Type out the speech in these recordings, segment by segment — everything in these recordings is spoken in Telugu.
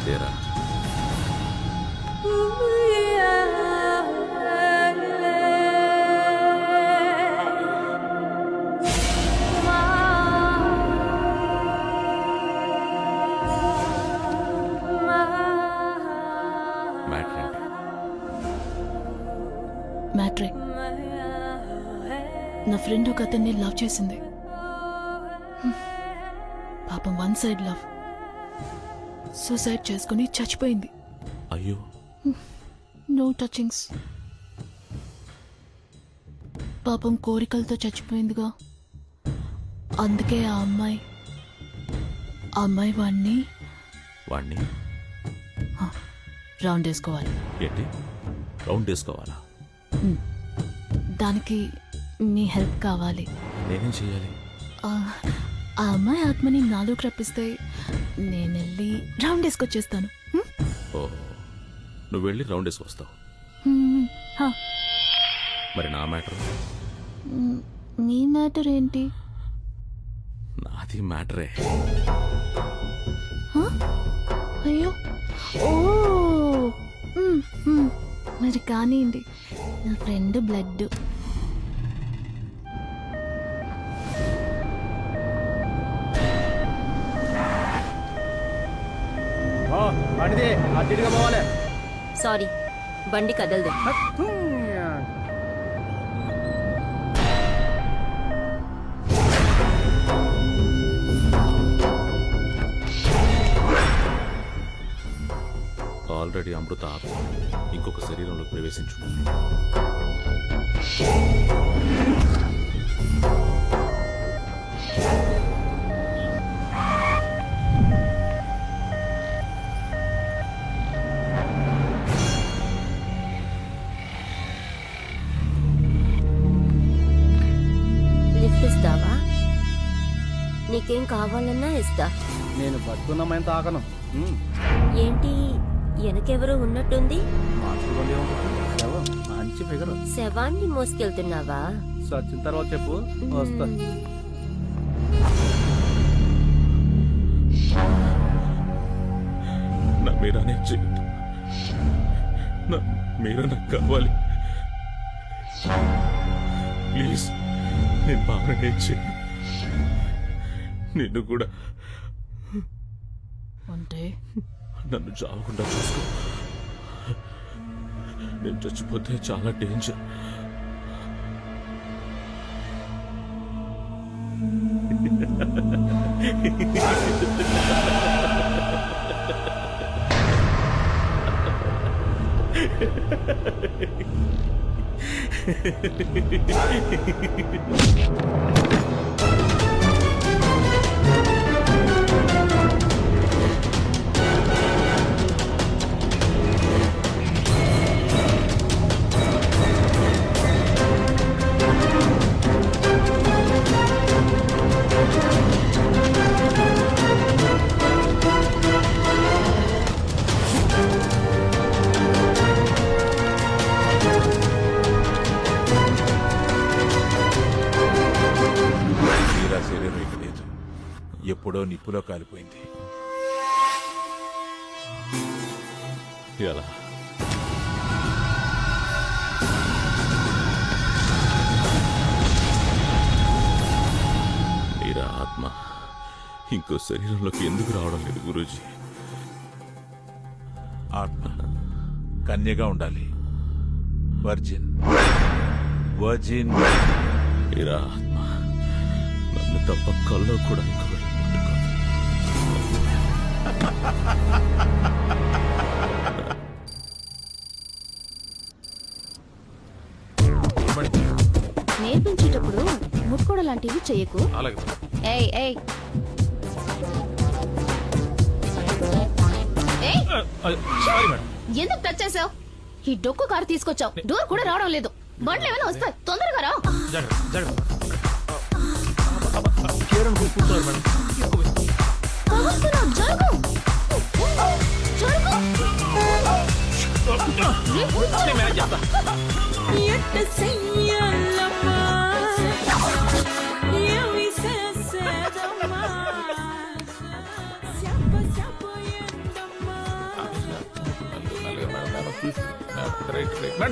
తేరా మ్యాట్రే నా ఫ్రెండ్ ఒక అతన్ని లవ్ చేసింది. పాపం వన్ సైడ్ లవ్. సూసైడ్ చేసుకుని చచ్చిపోయింది. అయ్యో. No touchings. పాపం కోరికలతో చచ్చిపోయిందిగా. అందుకే ఆ అమ్మాయి వాణ్ణి రౌండ్ వేసుకోవాలి. ఏంటి రౌండ్ వేసుకోవాలా? దానికి మీ హెల్ప్ కావాలి. నేనేం చేయాలి? ఆ అమ్మాయి ఆత్మని నాలోకి రప్పిస్తే నేను వెళ్ళి రౌండ్ వేసుకొచ్చేస్తాను. ఓ, నువ్వు వెళ్ళి రౌండ్ వేసుకొస్తావు. మరి నా మ్యాటర్? మీ మ్యాటర్ ఏంటి? నాది మ్యాటరే. అయ్యో, ఓ మరి కానివ్వండి. నా ఫ్రెండ్ బ్లడ్. సారీ, బండి కదలదు. ఆల్రెడీ అమృత ఆత్మ ఇంకొక శరీరంలో ప్రవేశించు. లిఫ్ట్ ఇస్తావా? నీకేం కావాలన్నా ఇస్తా. నేను బతుకున్నామైనా తాకను. ఏంటి వెనకెవరో ఉన్నట్టుంది? మంచి ఫిగర్. శవాన్ని మోసుకెళ్తున్నావా? సచిన తర్వాత చెప్పు, వస్తా. నా మీరానే చెయ్యదు. నా మీరా నాకు కావాలి. ప్లీజ్, నేను బాగానే చెయ్యి. నిన్ను కూడా అంటే నన్ను చావకుండా చూసుకో. నేను చచ్చిపోతే చాలా డేంజర్. ఎప్పుడో నిప్పులో కాలిపోయింది. ఎలా? మీరా ఆత్మ ఇంకో శరీరంలోకి ఎందుకు రావడం లేదు గురూజీ? ఆత్మ కన్యగా ఉండాలి. వర్జిన్. మీరా ఆత్మ నన్ను తప్ప కల్లో కూడా ఇంకొకటి ముట్టుకోదు. నేర్పించేటప్పుడు ముట్టుకోవడం లాంటివి చెయ్యకు. ఏయ్ ఏయ్ ఎందుకు టచ్ చేసావు? ఈ డొక్కు కారు తీసుకొచ్చావు, డోర్ కూడా రావడం లేదు. బండ్లు ఏమైనా వస్తాయి, తొందరగా రా.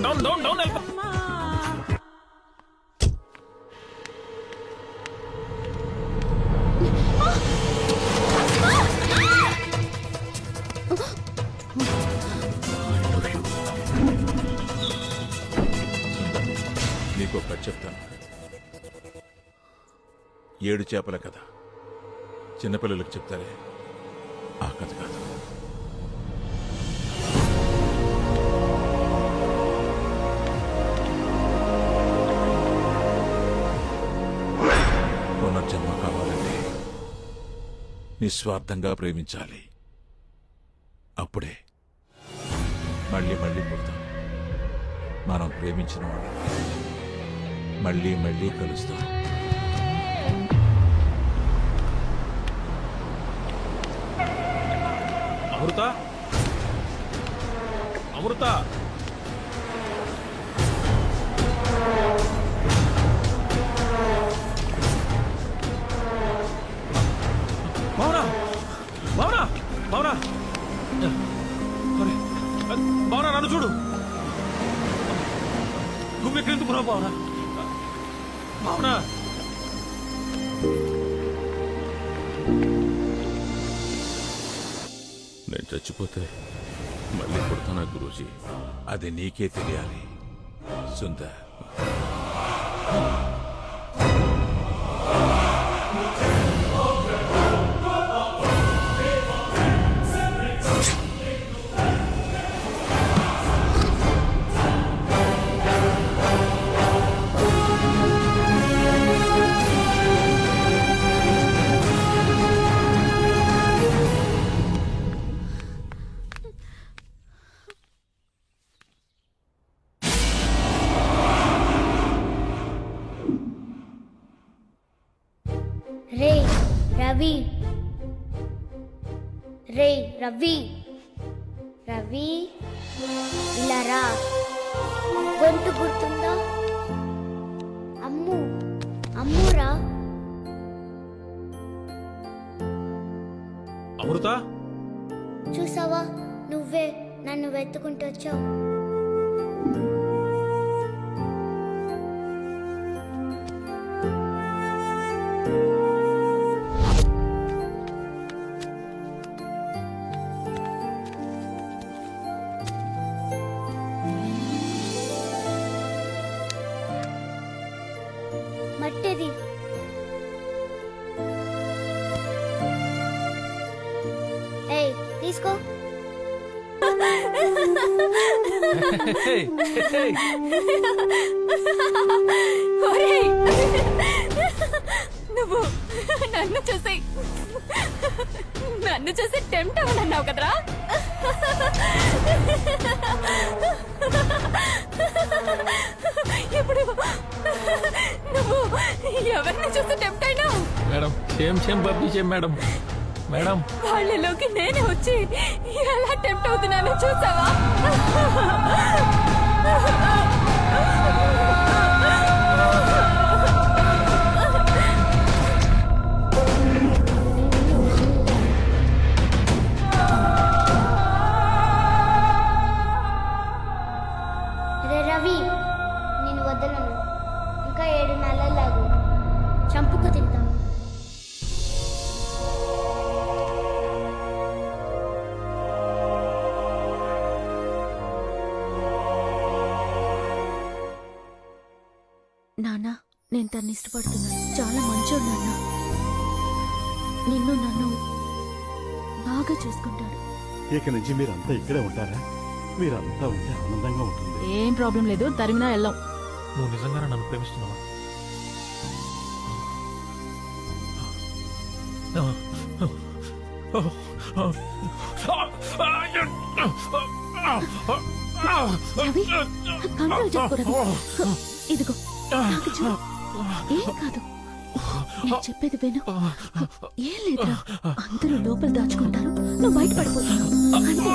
డౌన్ డౌన్ డౌన్ నీకు ఒక కథ చెప్తాను. 7 చేపల కథ. చిన్నపిల్లలకు చెప్తారే ఆ కథ కాదు. పునర్జన్మ కావాలంటే నిస్వార్థంగా ప్రేమించాలి. అప్పుడే మళ్ళీ మళ్ళీ పుడతాం. మనం ప్రేమించిన వాళ్ళు మళ్ళీ మళ్ళీ కలుస్తాం. అమృత అమృత భావనా భావనా భావనా భావనా నన్ను చూడు. గుమ్మెక్కిందుకున్నావు భావనా. భావనా నేను చచ్చిపోతే మళ్ళీ పుడతానా గురూజీ? అది నీకే తెలియాలి సుందర్. రవి రవి ఇలా రా. గొంతు గుర్తుందా? అమ్మురా. అమృత చూసావా, నువ్వే నన్ను వెతుకుంటూ వచ్చావు. మట్టిది. ఏయ్, తీసుకో. నువ్వు నన్ను చూసి టెంప్ట్ అవ్వనన్నావు కదరా? ఇప్పుడు నువ్వు ఎవరిని చూసి టెంప్ట్ అయినావు? మేడం క్షేమ్ పంపించే మేడం. మేడం వాళ్ళలోకి నేనే వచ్చి ఎలా టెంప్ట్ అవుతున్నానో చూసావా? రవి, నేను వదలను. ఇంకా 7 నెలలాగు చంపుకు తింటాను. నాన్న, నేను తన్ని ఇష్టపడుతున్నాను. చాలా మంచోడు నాన్న. నిన్ను నన్ను బాగా చూసుకుంటాడు. ఇక నుంచి మీరంతా ఇక్కడే ఉంటారా? మీరంతా ఉంటే ఆనందంగా ఉంటుంది. ఏం ప్రాబ్లం లేదు, తరిమినా వెళ్ళాం. నువ్వు నిజంగానే నన్ను ప్రేమిస్తున్నావా? రవి, కంట్రోల్ చేసుకో రవి. ఇదిగో నాకు చూడు. ఏం కాదు, నేను చెప్పేది విను. ఏం లేదురా, అందరూ లోపల దాచుకుంటారు, నువ్వు బయట పడిపోతున్నావు అంతే.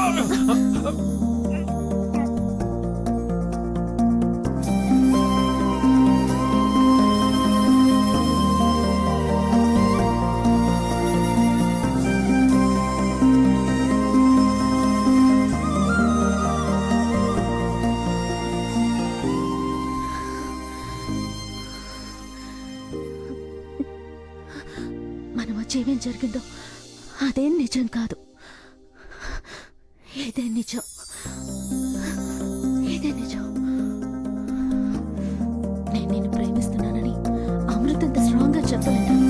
మధ్య ఏమేం జరిగిందో అదేం నిజం కాదు. ఇదే నిజం, ఇదే నిజం. నేను నిన్ను ప్రేమిస్తున్నానని అమృత అంత స్ట్రాంగ్గా చెప్పలేదు.